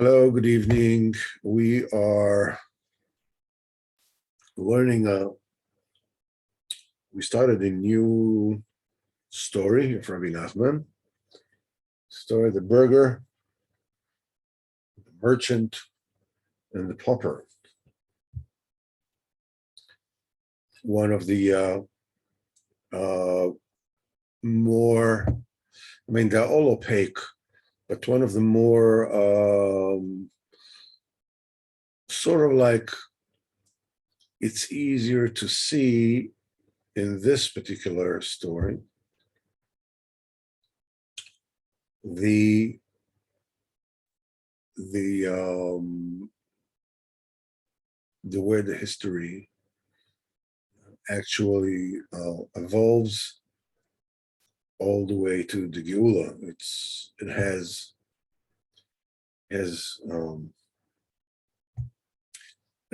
Hello, good evening. We are learning, we started a new story of Rabbi Nachman, story of the Burgher, the merchant, and the pauper. One of the more, they're all opaque, but one of the more sort of like it's easier to see in this particular story the way the history actually evolves all the way to the Geula. It has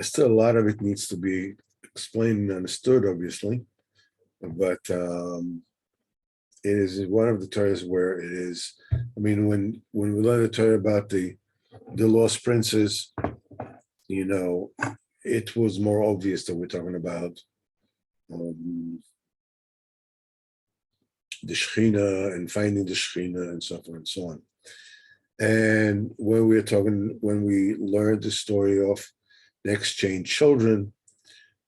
still a lot of it needs to be explained and understood, obviously, but it is one of the Torahs where it is. I mean, when we learn the Torah about the lost princes, it was more obvious that we're talking about the Shechina and finding the Shechina and so forth and so on. And when we learned the story of the exchanged children,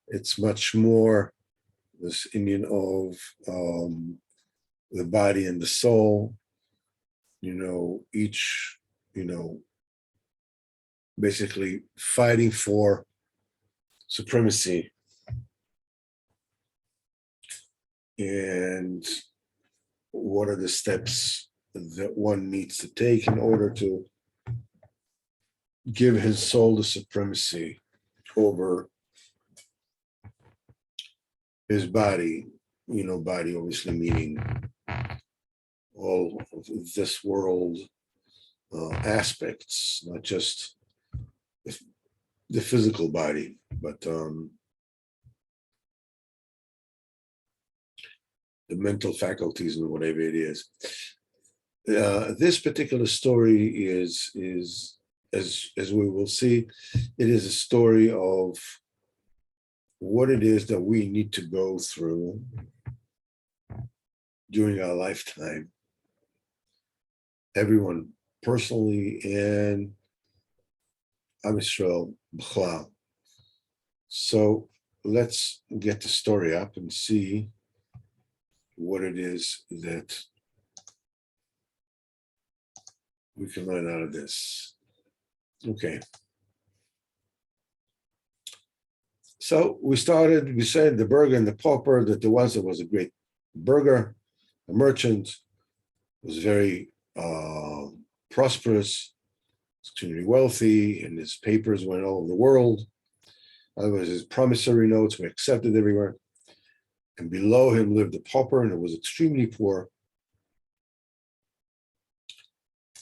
it's much more this Indian of the body and the soul, each, basically fighting for supremacy. And what are the steps that one needs to take in order to give his soul the supremacy over his body, body obviously meaning all of this world aspects, not just the physical body, but the mental faculties and whatever it is. This particular story is as we will see, it is a story of what it is that we need to go through during our lifetime, everyone personally and Am Yisrael b'chlal. So let's get the story up and see what it is that we can learn out of this. Okay. So we said the Burgher and the Pauper, that there was a great Burgher, a merchant, was very prosperous, extremely wealthy, and his papers went all over the world. Otherwise, his promissory notes were accepted everywhere. And below him lived the pauper, and it was extremely poor.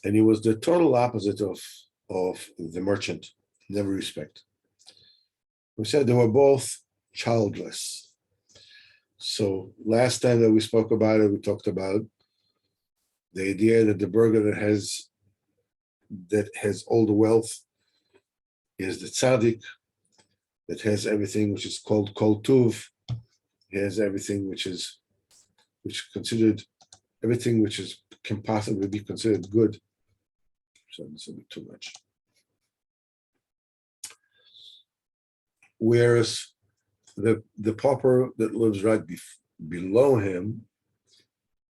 And he was the total opposite of the merchant in every respect. We said they were both childless. So last time that we spoke about it, we talked about the idea that the Burgher that has all the wealth is the tzaddik, that has everything which is called kol tuv. He has everything which considered everything which can possibly be considered good. So this will be too much. Whereas the pauper that lives right below him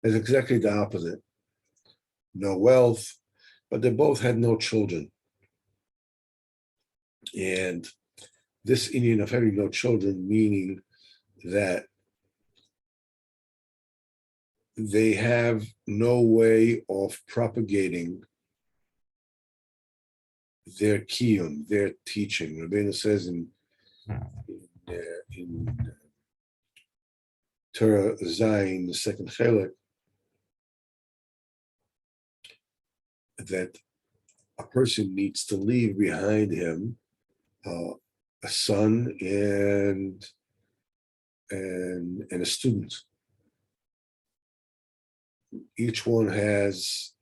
is exactly the opposite. No wealth, but they both had no children. And this Indian of having no children, meaning that they have no way of propagating their kiyum, their teaching. Rabbeinu says in Torah Zayin, the second chelik, that a person needs to leave behind him a son and a student. Each one has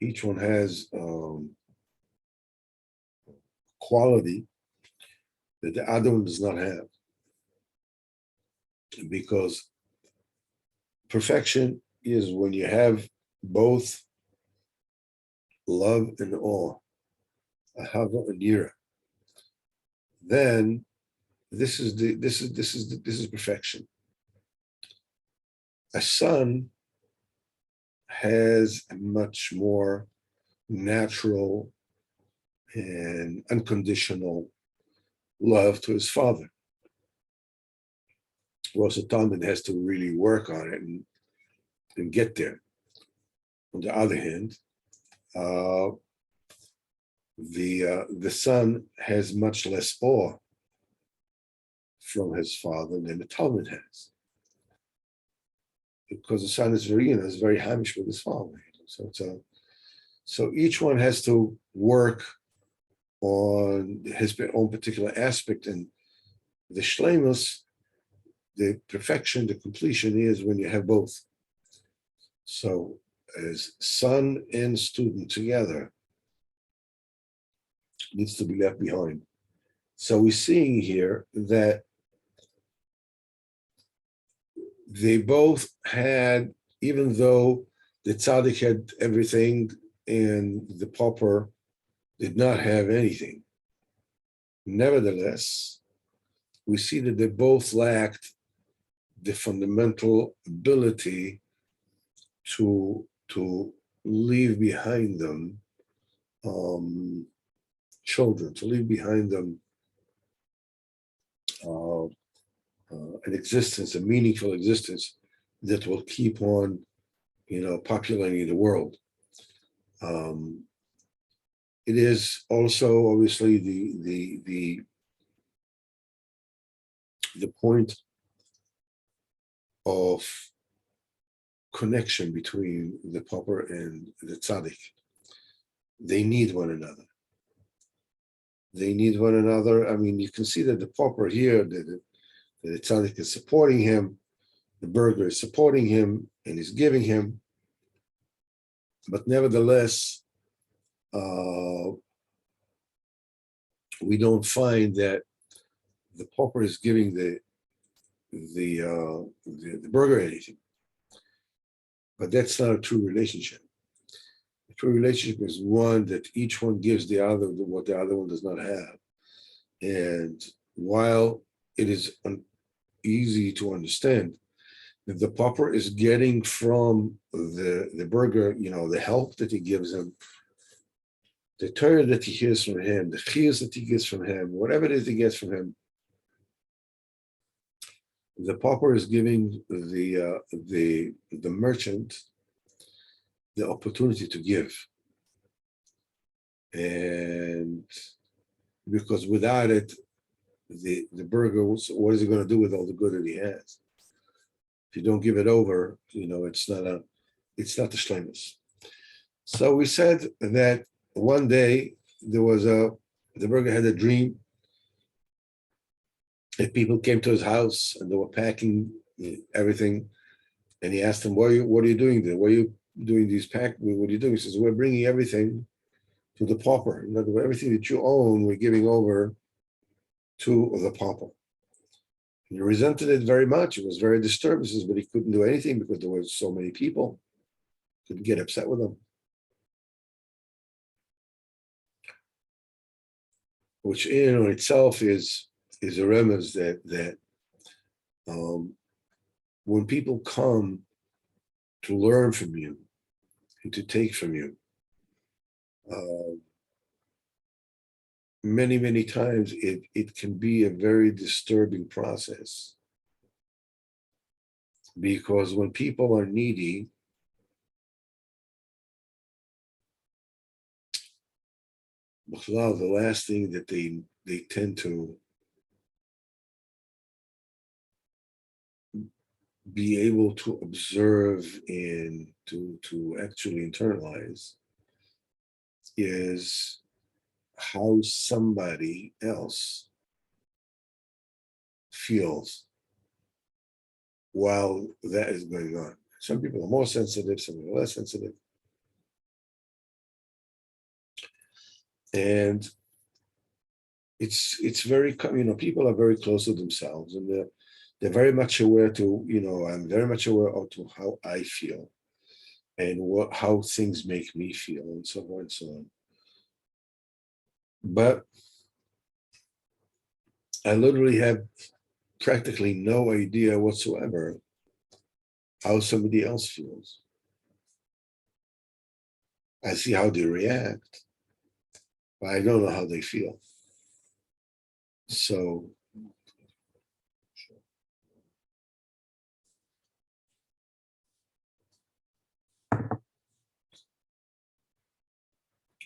quality that the other one does not have. Because perfection is when you have both love and awe, ahava and yira. Then this is perfection. A son has a much more natural and unconditional love to his father. Whereas a Talmud has to really work on it and get there. On the other hand, the son has much less awe from his father than the Talmud has, because the son is very hamish with his father. So each one has to work on his own particular aspect, and the shleimus, the perfection, the completion is when you have both. So as son and student together needs to be left behind. So we're seeing here that they both had, even though the tzaddik had everything and the pauper did not have anything, nevertheless, we see that they both lacked the fundamental ability to leave behind them children, to leave behind them an existence, a meaningful existence that will keep on, populating the world. It is also obviously the point of connection between the pauper and the tzaddik. They need one another. They need one another. I mean, you can see that the pauper here, the tzaddik is supporting him, the Burgher is supporting him and is giving him, but nevertheless, we don't find that the pauper is giving the Burgher anything. But that's not a true relationship. A true relationship is one that each one gives the other what the other one does not have. And while it is easy to understand that the pauper is getting from the Burgher, the help that he gives him, the Torah that he hears from him, the chiyus that he gets from him, whatever it is he gets from him, the pauper is giving the merchant the opportunity to give. And because without it, the Burgher, what is he going to do with all the good that he has? If you don't give it over, it's not the shleimus. So we said that one day the Burgher had a dream that people came to his house and they were packing everything, and he asked them, "What are you doing there? What are you doing these pack? What are you doing?" He says, "We're bringing everything to the pauper. In other words, everything that you own, we're giving over to the pauper." He resented it very much. It was very disturbed. He says, but he couldn't do anything because there were so many people. Couldn't get upset with them. Which in and of itself is a remez that when people come to learn from you and to take from you, many, many times it can be a very disturbing process, because when people are needy, the last thing that they tend to be able to observe and to actually internalize is how somebody else feels while that is going on. Some people are more sensitive, some are less sensitive. And it's very, people are very close to themselves, and they're very much aware to, I'm very much aware of to how I feel and how things make me feel and so on and so on. But I literally have practically no idea whatsoever how somebody else feels. I see how they react, but I don't know how they feel. So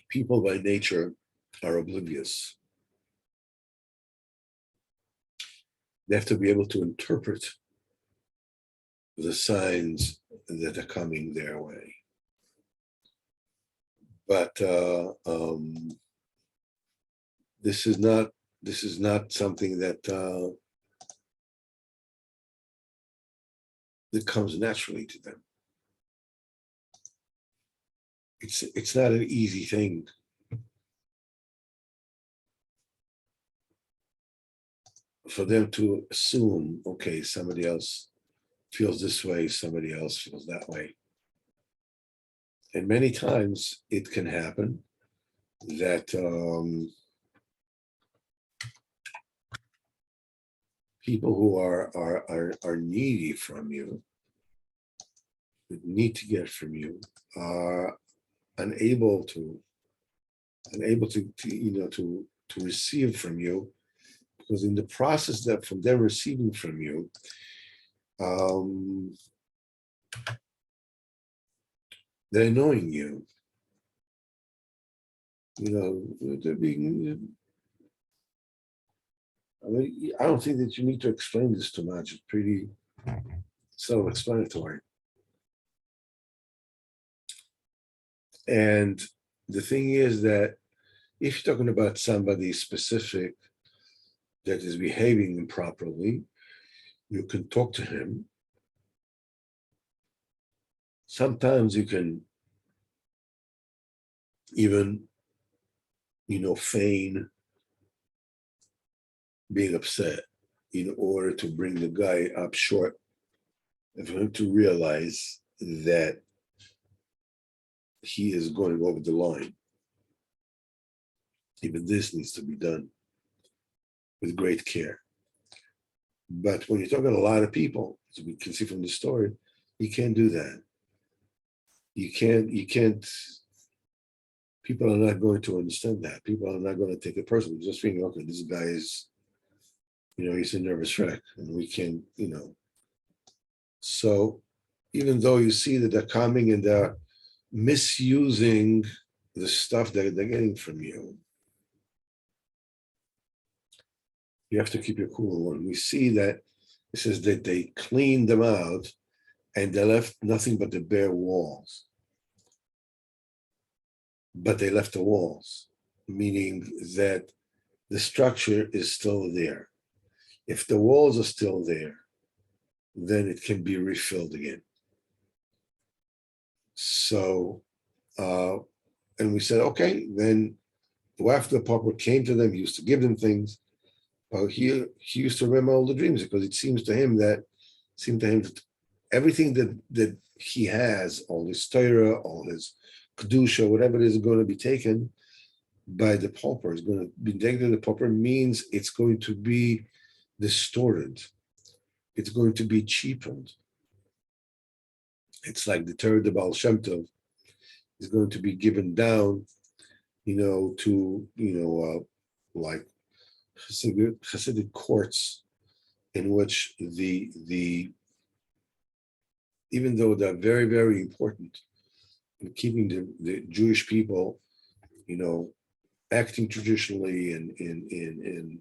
people by nature are oblivious. They have to be able to interpret the signs that are coming their way. But this is not something that comes naturally to them. It's not an easy thing. For them to assume, okay, somebody else feels this way, somebody else feels that way. And many times it can happen that people who are needy from you, that need to get from you, are unable to receive from you, because in the process that from them receiving from you, they're annoying you. They're being. I don't think that you need to explain this too much. It's pretty self-explanatory. And the thing is that if you're talking about somebody specific that is behaving improperly, you can talk to him. Sometimes you can even, feign being upset in order to bring the guy up short and for him to realize that he is going over the line. Even this needs to be done with great care. But when you're talking to a lot of people, as we can see from the story, you can't do that. You can't, people are not going to understand that. People are not going to take it personally. Just thinking, okay, this guy is, he's a nervous wreck and we can, So even though you see that they're coming and they're misusing the stuff that they're getting from you, you have to keep your cool. When we see that it says that they cleaned them out and they left nothing but the bare walls. But they left the walls, meaning that the structure is still there. If the walls are still there, then it can be refilled again. So, and we said, okay, then after the Pauper came to them, he used to give them things. He used to remember all the dreams because it seemed to him that everything that he has, all his Torah, all his Kedusha, whatever it is going to be taken by the Pauper, is going to be taken to the Pauper, means it's going to be distorted. It's going to be cheapened. It's like the Torah de Baal Shem Tov is going to be given down, to, like Hasidic courts in which the even though they're very, very important in keeping the Jewish people, acting traditionally and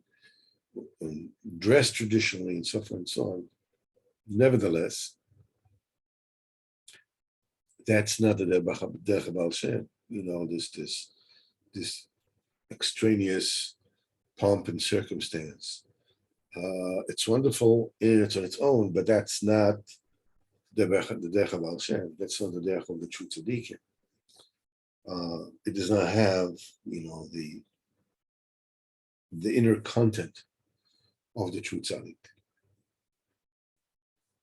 dressed traditionally and so forth and so on. Nevertheless, that's not the Derech Baal Shem. This extraneous pomp and circumstance. It's wonderful in on its own, but that's not the Derech Baal Shem. That's not the Derech of the true tzaddikim. It does not have, the the inner content of the true tzaddik.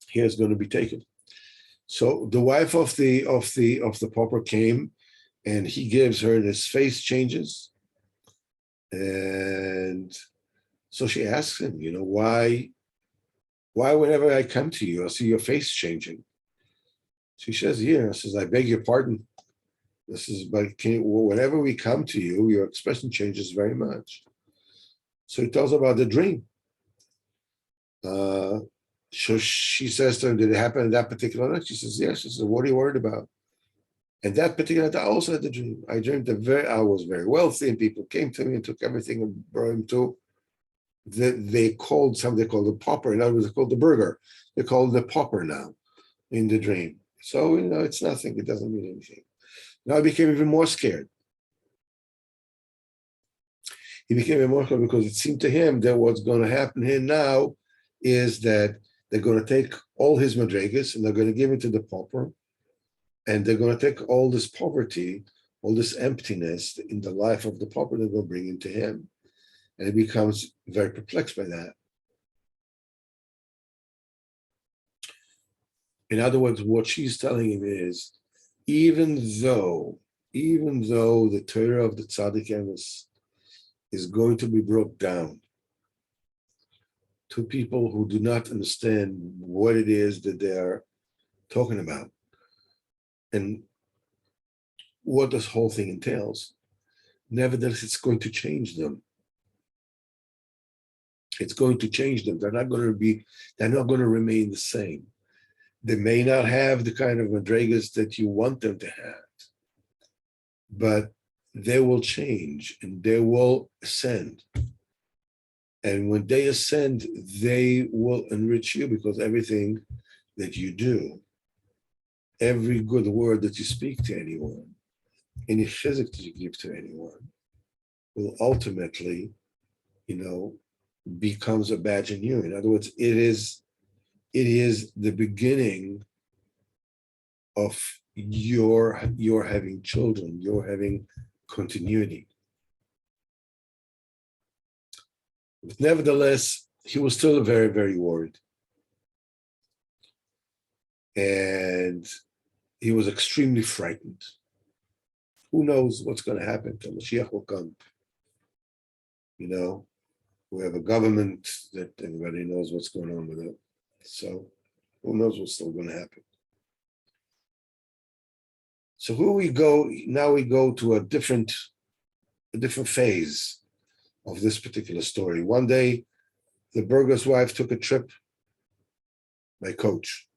Here is going to be taken. So the wife of the pauper came, and he gives her, and his face changes. And so she asks him, why whenever I come to you, I see your face changing. She says, I beg your pardon. But whenever we come to you, your expression changes very much. So he tells her about the dream. So she says to him, did it happen in that particular night? She says, yes. She says, what are you worried about? And that particular night, I also had the dream. I dreamed I was very wealthy, and people came to me and took everything and brought him to. They called the Pauper. In other words, they called the Burgher. They called the Pauper now in the dream. So, it's nothing. It doesn't mean anything. Now he became even more scared. He became even more scared because it seemed to him that what's going to happen here now is that they're going to take all his madrigas and they're going to give it to the pauper, and they're going to take all this poverty, all this emptiness in the life of the pauper, they're going to bring into him. And he becomes very perplexed by that. In other words, what she's telling him is, even though the Torah of the Tzaddik Emes is going to be brought down to people who do not understand what it is that they are talking about and what this whole thing entails, nevertheless, it's going to change them. It's going to change them. They're not going to remain the same. They may not have the kind of madrigas that you want them to have, but they will change and they will ascend. And when they ascend, they will enrich you, because everything that you do, every good word that you speak to anyone, any chizik that you give to anyone, will ultimately, becomes a badge in you. In other words, it is the beginning of your having children, your having continuity. But nevertheless, he was still very, very worried. And he was extremely frightened. Who knows what's going to happen till Mashiach will come? We have a government that everybody knows what's going on with it. So who knows what's still going to happen? So we go to a different phase of this particular story. One day, the Burgher's wife took a trip by coach.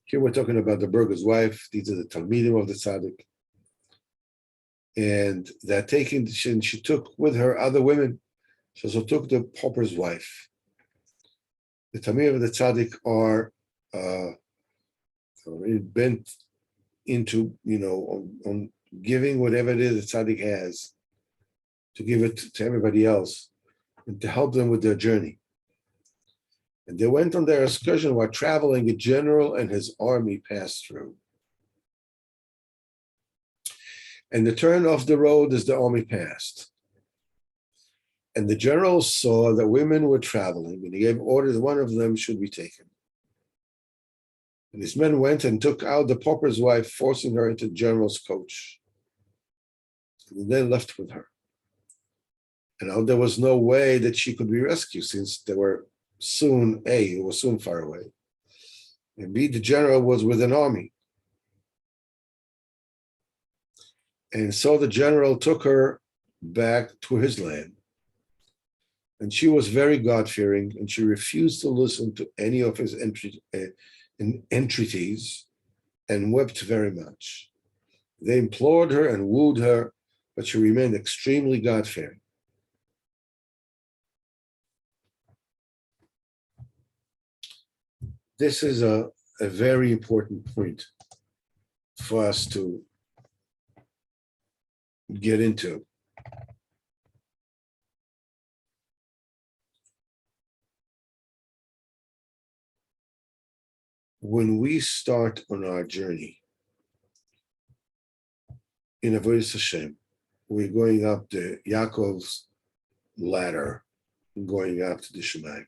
Here we're talking about the Burgher's wife. These are the Talmidim of the Tzaddik. And she took with her other women. She also took the pauper's wife. The Talmidim of the Tzaddik are bent into, on giving whatever it is the Tzaddik has, to give it to everybody else and to help them with their journey. And they went on their excursion while traveling. A general and his army passed through. And the turn of the road as the army passed. And the general saw that women were traveling, and he gave order that one of them should be taken. And his men went and took out the pauper's wife, forcing her into the general's coach. And they left with her. And there was no way that she could be rescued, since they were soon far away. And B, the general was with an army. And so the general took her back to his land. And she was very God-fearing, and she refused to listen to any of his entreaties and wept very much. They implored her and wooed her, but she remained extremely God-fearing. This is a very important point for us to get into. When we start on our journey in Avodas Hashem, we're going up the Yaakovs Ladder, going up to the Shemai.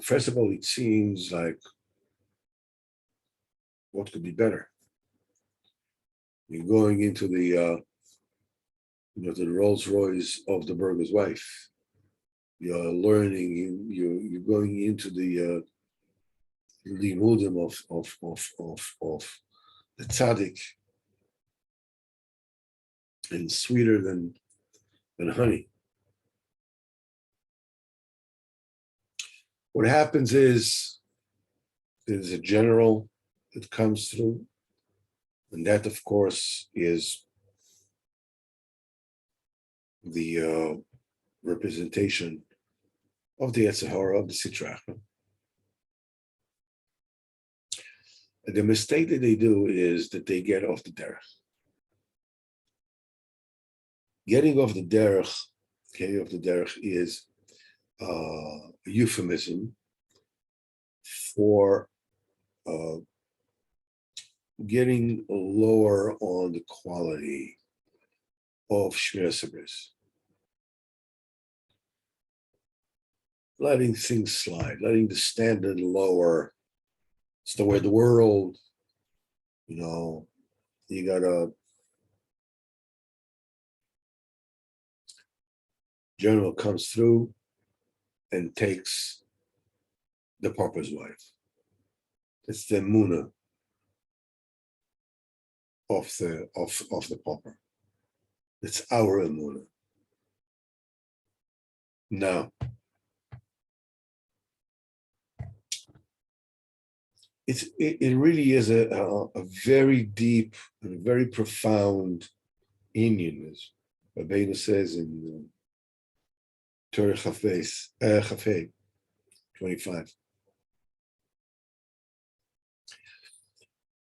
First of all, it seems like what could be better? You're going into the the Rolls Royce of the Burgher's wife. You're learning. You're going into the limudim of the tzaddik, and sweeter than honey. What happens is there's a general that comes through, and that, of course, is the representation of the Yetzer Hara, of the Sitra Achra. And the mistake that they do is that they get off the derech. Getting off the derech is a euphemism for getting lower on the quality of Shmiras Habris. Letting things slide, letting the standard lower. It's the way of the world. You got general comes through and takes the Pauper's wife. It's the Muna of the Pauper. It's our Muna. Now, it really is a very deep and very profound union, as Rabbeinu says in Torah Chafei 25.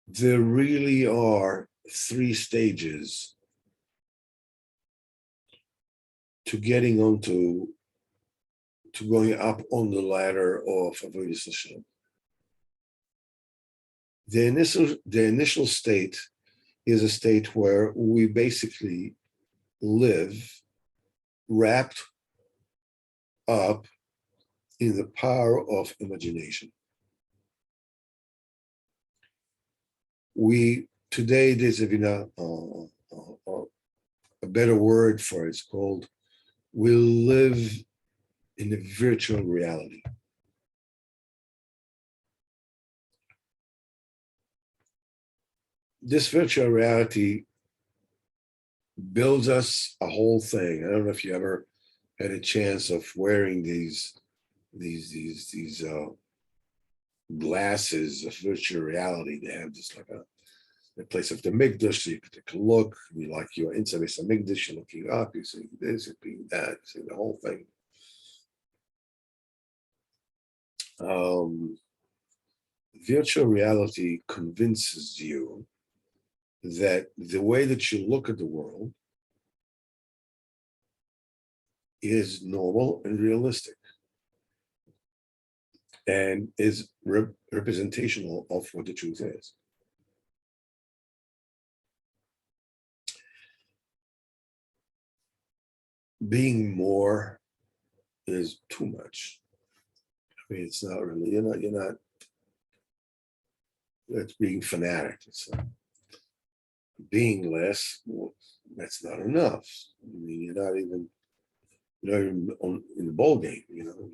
There really are 3 stages to getting to going up on the ladder of Avodas Hashem. The initial state is a state where we basically live wrapped up in the power of imagination. Today there's a better word for it. It's called, we live in a virtual reality. This virtual reality builds us a whole thing. I don't know if you ever had a chance of wearing these glasses of virtual reality. They have this like a place of the Mikdash, so you can take a look. You like you're inside this Mikdash, you're looking up, you see this, you see that, you see the whole thing. Virtual reality convinces you that the way that you look at the world is normal and realistic and is representational of what the truth is. Being more is too much. I mean, it's not really, you're not, it's being fanatic. It's being less, well, that's not enough. I mean, you're not even in the ball game, You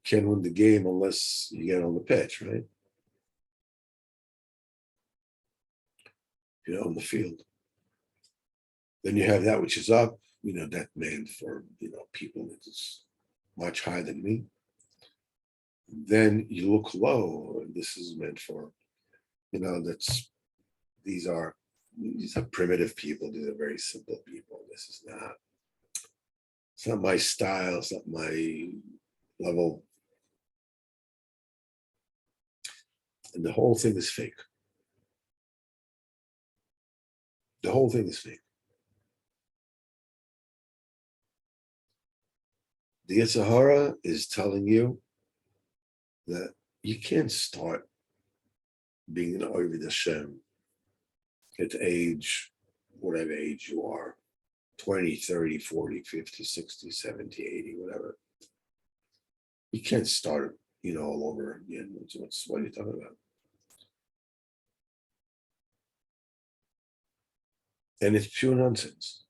can't win the game unless you get on the pitch, right? On the field. Then you have that which is up, that meant for, people that is much higher than me. Then you look low, and this is meant for, these are primitive people. These are very simple people. It's not my style. It's not my level. And the whole thing is fake. The whole thing is fake. The Yetzer Hara is telling you that you can't start being an Ovid Hashem at age, whatever age you are, 20, 30, 40, 50, 60, 70, 80, whatever. You can't start, all over again. What are you talking about? And it's pure nonsense.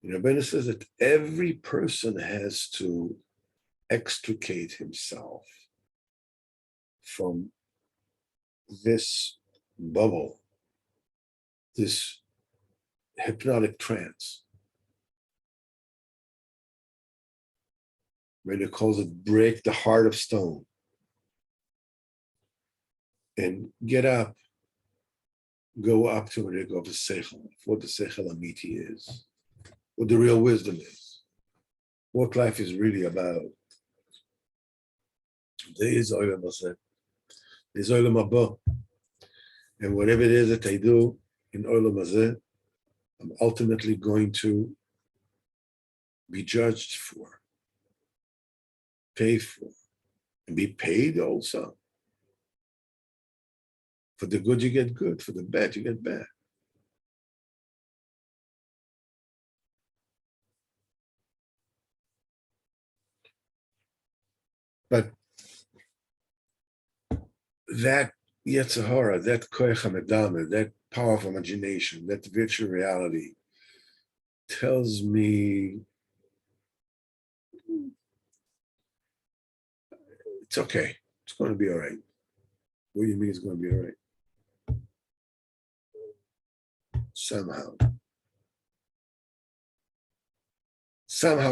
Rabbeinu says that every person has to extricate himself from this bubble, this hypnotic trance. Rabbeinu calls it break the heart of stone. And get up, go up to it, go to Seichel, what the Seichel Amiti is, what the real wisdom is, what life is really about. There is Olam Hazeh, there's Olam Haba. And whatever it is that I do in Olam Hazeh, I'm ultimately going to be judged for, paid for, and be paid also. For the good, you get good. For the bad, you get bad. But that Yetzirah, that Koach HaMedama, that power of imagination, that virtual reality, tells me it's okay. It's going to be all right. What do you mean it's going to be all right? Somehow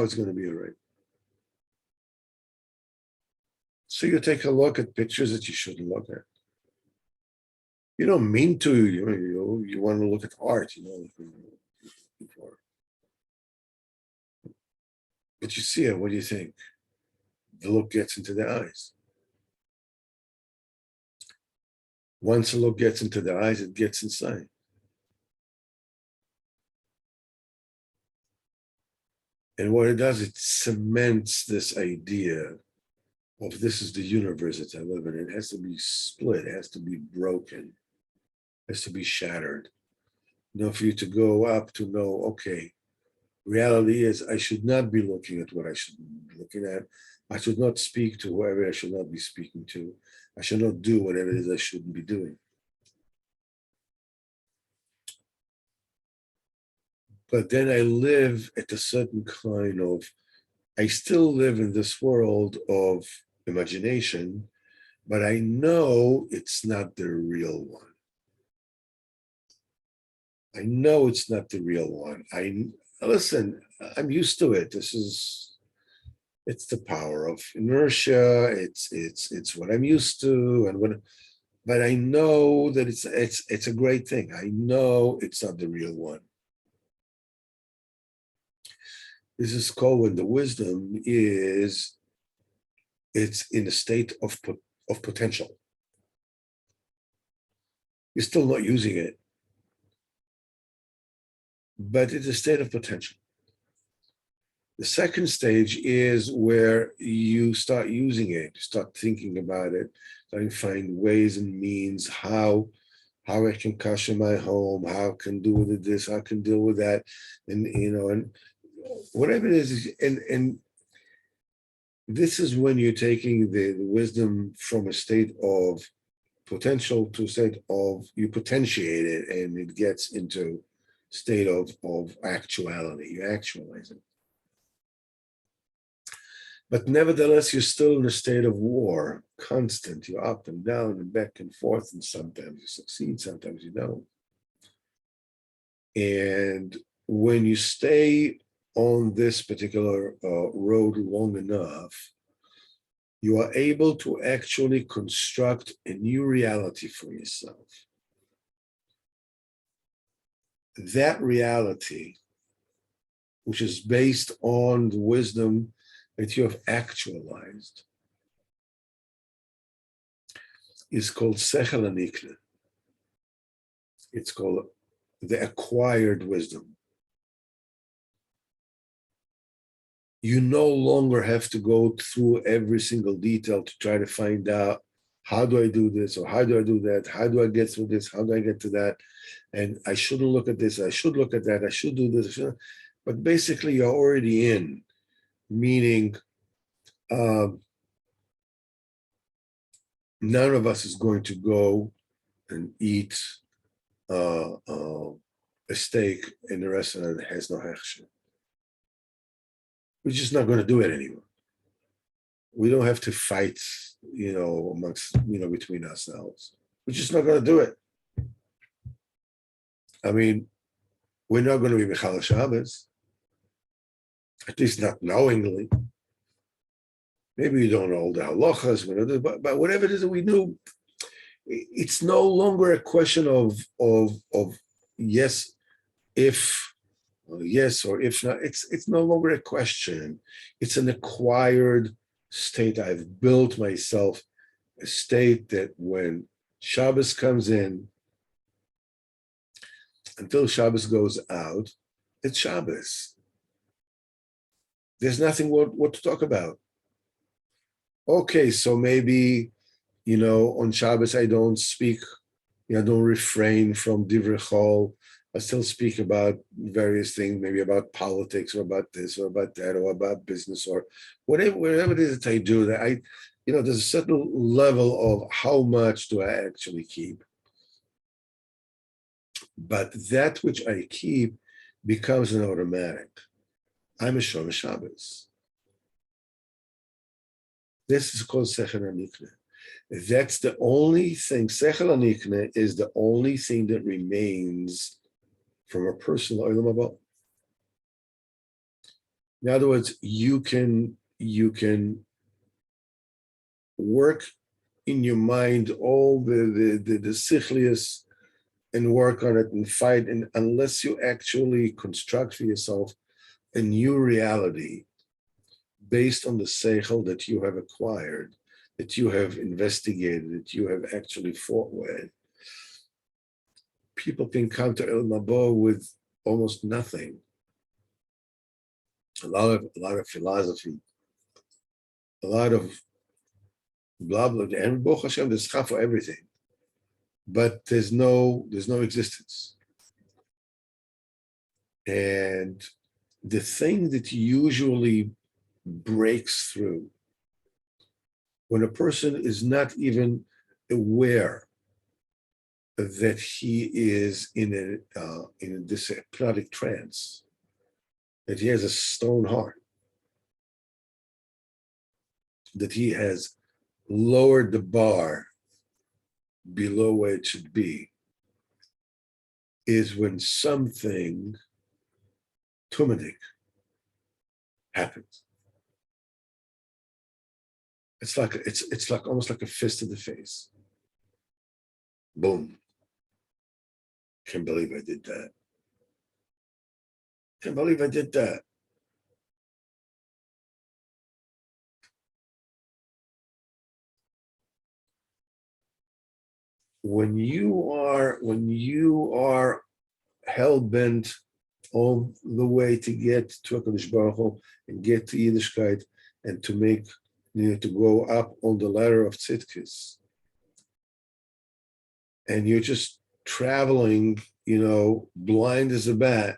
it's going to be all right. So you take a look at pictures that you shouldn't look at. You don't mean to, you want to look at art, before. But you see it, what do you think? The look gets into the eyes. Once the look gets into the eyes, it gets inside. And what it does, it cements this idea of this is the universe that I live in. It has to be split, it has to be broken, it has to be shattered. For you to go up to know, okay, reality is I should not be looking at what I should be looking at. I should not speak to whoever I should not be speaking to. I should not do whatever it is I shouldn't be doing. But then I live at a certain kind of, I still live in this world of imagination, but I know it's not the real one. I know it's not the real one. Listen, I'm used to it. It's the power of inertia. It's what I'm used to, but I know that it's a great thing. I know it's not the real one. This is called when the wisdom it's in a state of potential. You're still not using it, but it's a state of potential. The second stage is where you start using it, you start thinking about it, starting to find ways and means how I can kasher my home, how I can do with this, how I can deal with that, and whatever it is, and this is when you're taking the wisdom from a state of potential to a state of, you potentiate it, and it gets into state of actuality. You actualize it. But nevertheless, you're still in a state of war, constant. You're up and down and back and forth, and sometimes you succeed, sometimes you don't. And when you stay on this particular road long enough, you are able to actually construct a new reality for yourself. That reality, which is based on the wisdom that you have actualized, is called Sechel Anikne. It's called the acquired wisdom. you no longer have to go through every single detail to try to find out how do I do this or how do I do that? How do I get through this? How do I get to that? And I shouldn't look at this. I should look at that. I should do this. But basically, you're already in, meaning none of us is going to go and eat a steak in a restaurant that has no hechsher. We're just not going to do it anymore. We don't have to fight, amongst, between ourselves. We're just not going to do it. I mean, we're not going to be Mechal Shabbos, at least not knowingly. Maybe you don't know all the halachas, but whatever it is that we knew, it's no longer a question of yes, if, or yes, or if not. It's no longer a question. It's an acquired state. I've built myself a state that when Shabbos comes in, until Shabbos goes out, it's Shabbos. There's nothing what to talk about. Okay, so maybe, on Shabbos I don't speak, I don't refrain from divrei chol. I still speak about various things, maybe about politics or about this or about that or about business or whatever it is that I do. That there's a certain level of how much do I actually keep. But that which I keep becomes an automatic. I'm a Shomer Shabbos. This is called Sechel HaNikneh. That's the only thing. Sechel HaNikneh is the only thing that remains from a personal Olam Haba. In other words, you can work in your mind all the sichlius and work on it and fight, and unless you actually construct for yourself a new reality based on the seichel that you have acquired, that you have investigated, that you have actually fought with, people can come to El Mabo with almost nothing. A lot of philosophy, a lot of blah blah, and Baruch Hashem, there's chaf for everything, but there's no existence. And the thing that usually breaks through when a person is not even aware that he is in this hypnotic trance, that he has a stone heart, that he has lowered the bar below where it should be, is when something tumadik happens. It's like almost like a fist to the face. Boom. Can't believe I did that. Can't believe I did that. When you are hell-bent all the way to get to HaKadosh Baruch Hu and get to Yiddishkeit and to make, to go up on the ladder of Tzidkis, and you're just traveling, blind as a bat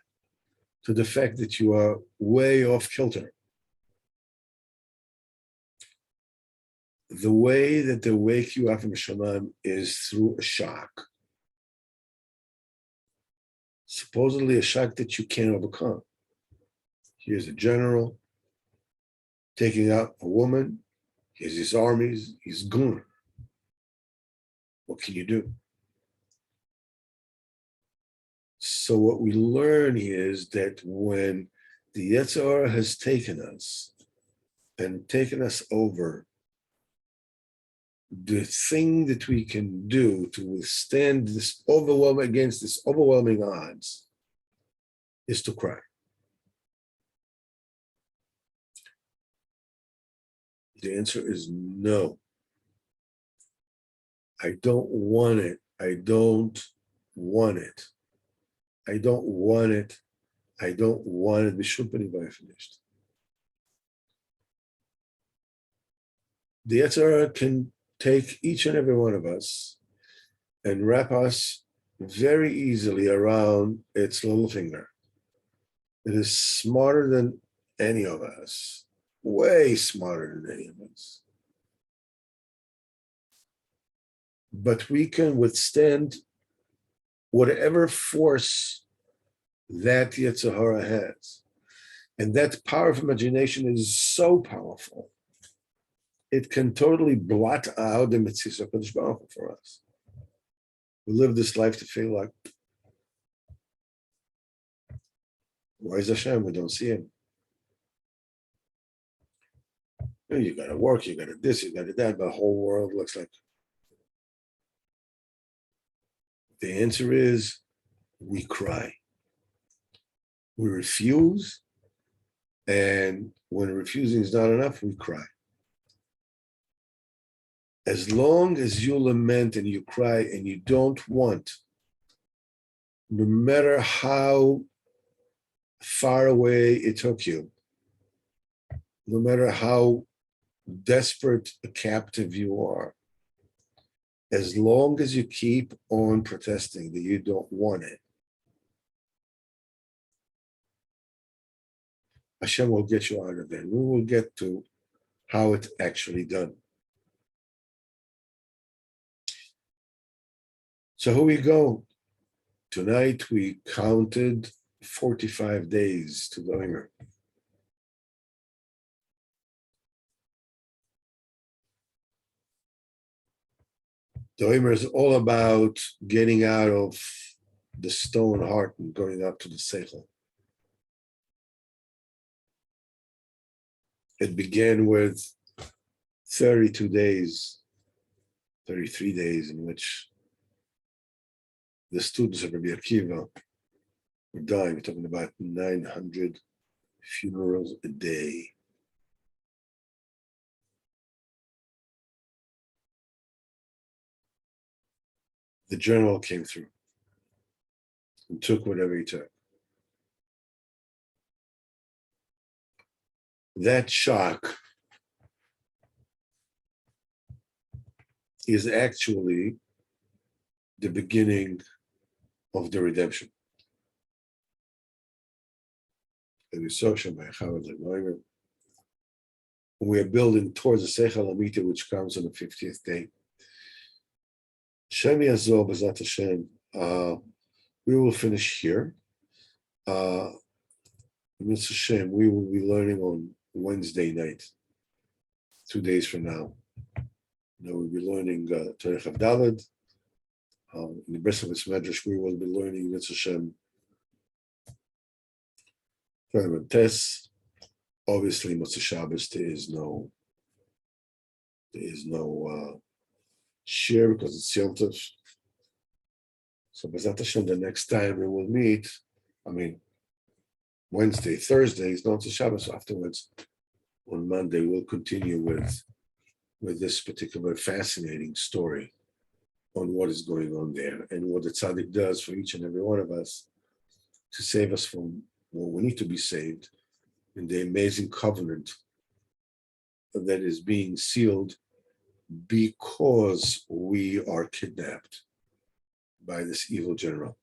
to the fact that you are way off kilter. The way that they wake you up from Shaman is through a shock. Supposedly a shock that you can't overcome. Here's a general taking out a woman. Here's his armies. He's gun. What can you do? So what we learn is that when the Yetzer Hara has taken us and taken us over, the thing that we can do to withstand this overwhelming odds is to cry. The answer is no. I don't want it. I don't want it. I don't want it. I don't want it. Finished. The Yetzer Hara can take each and every one of us and wrap us very easily around its little finger. It is smarter than any of us, way smarter than any of us. But we can withstand whatever force that Yetzer Hara has. And that power of imagination is so powerful. It can totally blot out the mitzvahs of Kadosh Baruch Hu for us. We live this life to feel like, where's Hashem? We don't see him. You got to work, you got to this, you got to that, but the whole world looks like. The answer is we cry. We refuse, and when refusing is not enough, we cry. As long as you lament and you cry and you don't want, no matter how far away it took you, no matter how desperate a captive you are, as long as you keep on protesting that you don't want it, Hashem will get you out of there. We will get to how it's actually done. So here we go. Tonight we counted 45 days to the Omer. The Omer is all about getting out of the stone heart and going up to the Seichel. It began with 32 days, 33 days in which the students of Rabbi Akiva were dying. We're talking about 900 funerals a day. The general came through and took whatever he took. That shock is actually the beginning of the redemption. We are building towards the Seichel Amita, which comes on the 50th day. Shem Yazor B'ezrat Hashem. We will finish here. Mr. Shem, we will be learning on Wednesday night, 2 days from now. We'll be learning Torah Chav Daled. In the rest of this medrash, we will be learning Mr. Shem Torah Tes. Obviously, Motzei Shabbos, there is no share because it's Yom Tov. So, B'ezrat Hashem, the next time we will meet, Wednesday, Thursday is not the Shabbos. Afterwards, on Monday, we'll continue with this particular fascinating story on what is going on there and what the tzaddik does for each and every one of us to save us from what we need to be saved in the amazing covenant that is being sealed because we are kidnapped by this evil general.